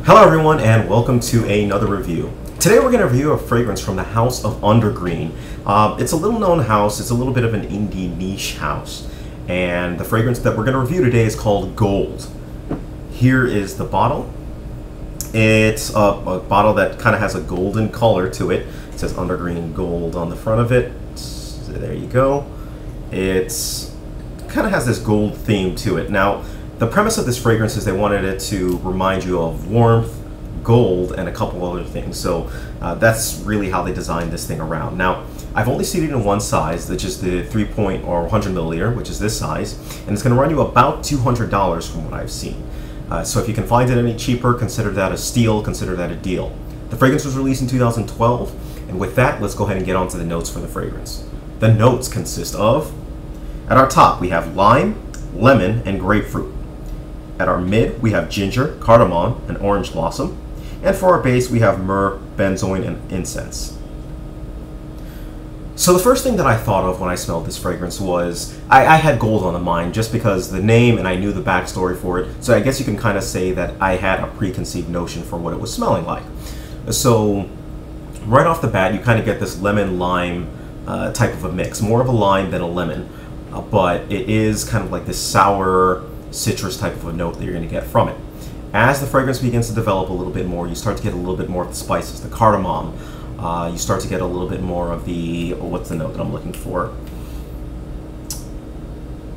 Hello everyone and welcome to another review. Today we're going to review a fragrance from the house of Undergreen. It's a little known house, it's a little bit of an indie niche house, and the fragrance that we're going to review today is called Gold. Here is the bottle. It's a bottle that kind of has a golden color to it. It says Undergreen Gold on the front of it. So there you go. It's kind of has this gold theme to it. Now, the premise of this fragrance is they wanted it to remind you of warmth, gold, and a couple other things. So that's really how they designed this thing around. Now, I've only seen it in one size, which is the 3 or 100 milliliter, which is this size, and it's going to run you about $200 from what I've seen. So if you can find it any cheaper, consider that a steal, consider that a deal. The fragrance was released in 2012, and with that, let's go ahead and get on to the notes for the fragrance. The notes consist of, at our top, we have lime, lemon, and grapefruit. At our mid, we have ginger, cardamom, and orange blossom. And for our base, we have myrrh, benzoin, and incense. So the first thing that I thought of when I smelled this fragrance was, I had gold on the mind just because the name and I knew the backstory for it. So I guess you can kind of say that I had a preconceived notion for what it was smelling like. So right off the bat, you kind of get this lemon-lime type of a mix. More of a lime than a lemon, but it is kind of like this sour, citrus type of a note that you're going to get from it. As the fragrance begins to develop a little bit more, you start to get a little bit more of the spices, the cardamom. You start to get a little bit more of the, what's the note that I'm looking for?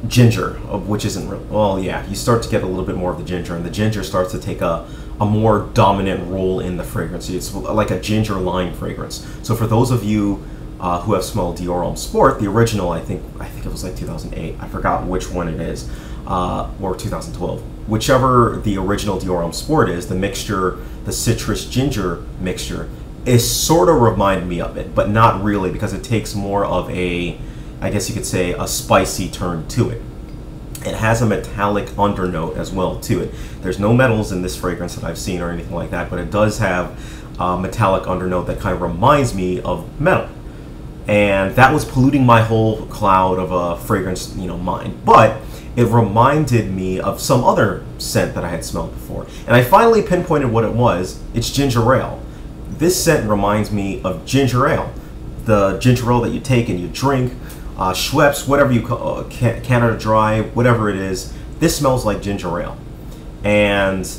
Ginger, which isn't real. Well, yeah, you start to get a little bit more of the ginger, and the ginger starts to take a more dominant role in the fragrance. It's like a ginger lime fragrance. So for those of you who have smelled Dior Homme Sport, the original, I think it was like 2008. I forgot which one it is. Or 2012, whichever the original Dior Homme Sport is, the mixture, the citrus ginger mixture, is sort of reminded me of it, but not really, because it takes more of a, I guess you could say, a spicy turn to it. It has a metallic undernote as well to it. There's no metals in this fragrance that I've seen or anything like that, but it does have a metallic undernote that kind of reminds me of metal. And that was polluting my whole cloud of a fragrance, mind. But it reminded me of some other scent that I had smelled before. And I finally pinpointed what it was. It's ginger ale. This scent reminds me of ginger ale. The ginger ale that you take and you drink, Schweppes, whatever you call Canada Dry, whatever it is. This smells like ginger ale. And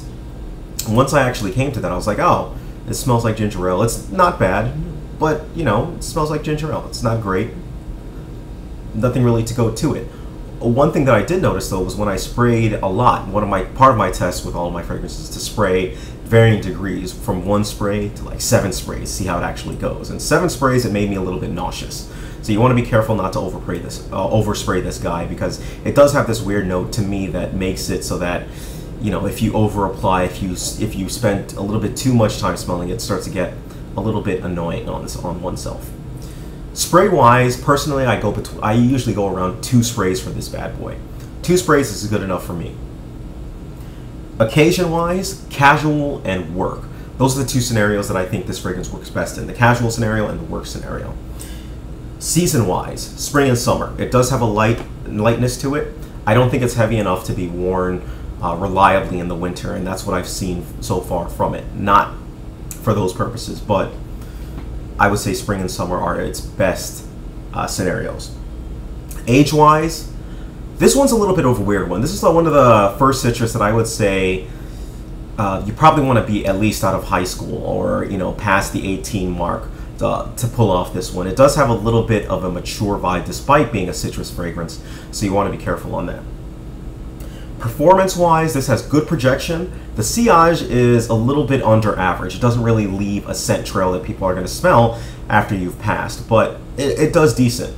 once I actually came to that, I was like, oh, it smells like ginger ale. It's not bad, but, it smells like ginger ale. It's not great. Nothing really to go to it. One thing that I did notice, though, was when I sprayed a lot. Part of my test with all of my fragrances is to spray varying degrees, from 1 spray to like 7 sprays, see how it actually goes. And 7 sprays, it made me a little bit nauseous. So you want to be careful not to overspray this guy, because it does have this weird note to me that makes it so that, if you over-apply, if you spend a little bit too much time smelling it, it starts to get a little bit annoying on oneself. Spray-wise, personally, I usually go around 2 sprays for this bad boy. 2 sprays is good enough for me. Occasion-wise, casual and work. Those are the 2 scenarios that I think this fragrance works best in, the casual scenario and the work scenario. Season-wise, spring and summer. It does have a lightness to it. I don't think it's heavy enough to be worn reliably in the winter, and that's what I've seen so far from it. Not for those purposes, but I would say spring and summer are its best scenarios. Age-wise, this one's a little bit of a weird one. This is one of the first citrus that I would say you probably want to be at least out of high school or past the 18 mark to pull off this one. It does have a little bit of a mature vibe despite being a citrus fragrance, so you want to be careful on that. Performance-wise, this has good projection. The sillage is a little bit under average. It doesn't really leave a scent trail that people are going to smell after you've passed, but it does decent.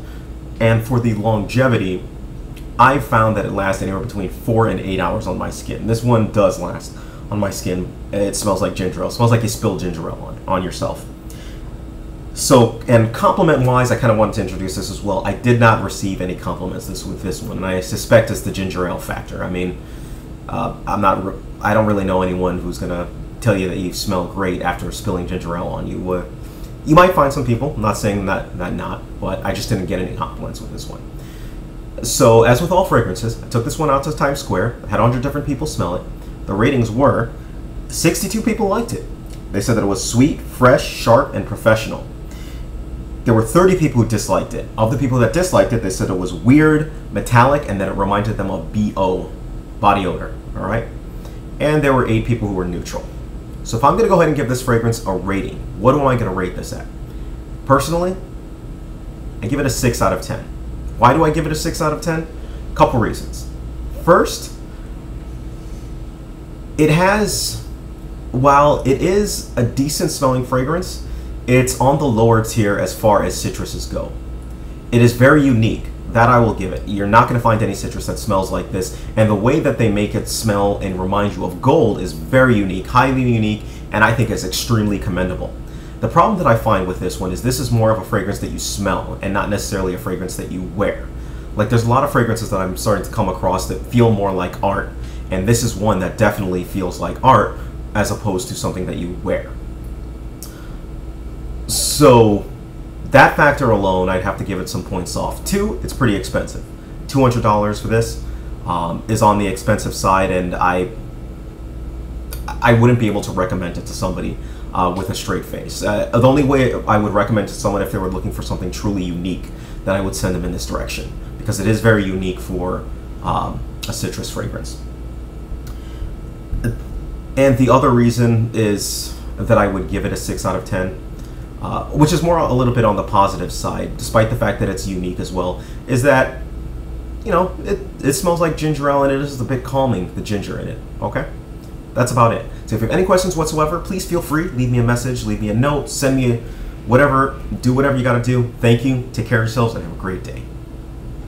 And for the longevity, I've found that it lasts anywhere between 4 and 8 hours on my skin. This one does last on my skin. It smells like ginger ale. It smells like you spilled ginger ale on yourself. So, and compliment-wise, I kind of wanted to introduce this as well. I did not receive any compliments with this one, and I suspect it's the ginger ale factor. I mean, I don't really know anyone who's going to tell you that you smell great after spilling ginger ale on you. You might find some people. I'm not saying that not, but I just didn't get any compliments with this one. So, as with all fragrances, I took this one out to Times Square. I had 100 different people smell it. The ratings were 62 people liked it. They said that it was sweet, fresh, sharp, and professional. There were 30 people who disliked it. Of the people that disliked it, they said it was weird, metallic, and that it reminded them of BO, body odor, all right? And there were 8 people who were neutral. So if I'm gonna go ahead and give this fragrance a rating, what am I gonna rate this at? Personally, I give it a 6 out of 10. Why do I give it a 6 out of 10? Couple reasons. First, it has, while it is a decent smelling fragrance, it's on the lower tier as far as citruses go. It is very unique. That I will give it. You're not going to find any citrus that smells like this, and the way that they make it smell and remind you of gold is very unique, highly unique, and I think is extremely commendable. The problem that I find with this one is this is more of a fragrance that you smell and not necessarily a fragrance that you wear. Like, there's a lot of fragrances that I'm starting to come across that feel more like art, and this is one that definitely feels like art as opposed to something that you wear. So that factor alone, I'd have to give it some points off. 2, it's pretty expensive. $200 for this is on the expensive side, and I wouldn't be able to recommend it to somebody with a straight face. The only way I would recommend it to someone if they were looking for something truly unique, that I would send them in this direction, because it is very unique for a citrus fragrance. And the other reason is that I would give it a 6 out of 10. Which is more a little bit on the positive side, despite the fact that it's unique as well, is that, you know, it smells like ginger ale, and it is a bit calming, the ginger in it, okay? That's about it. So if you have any questions whatsoever, please feel free, leave me a message, leave me a note, send me whatever, do whatever you gotta do. Thank you, take care of yourselves, and have a great day.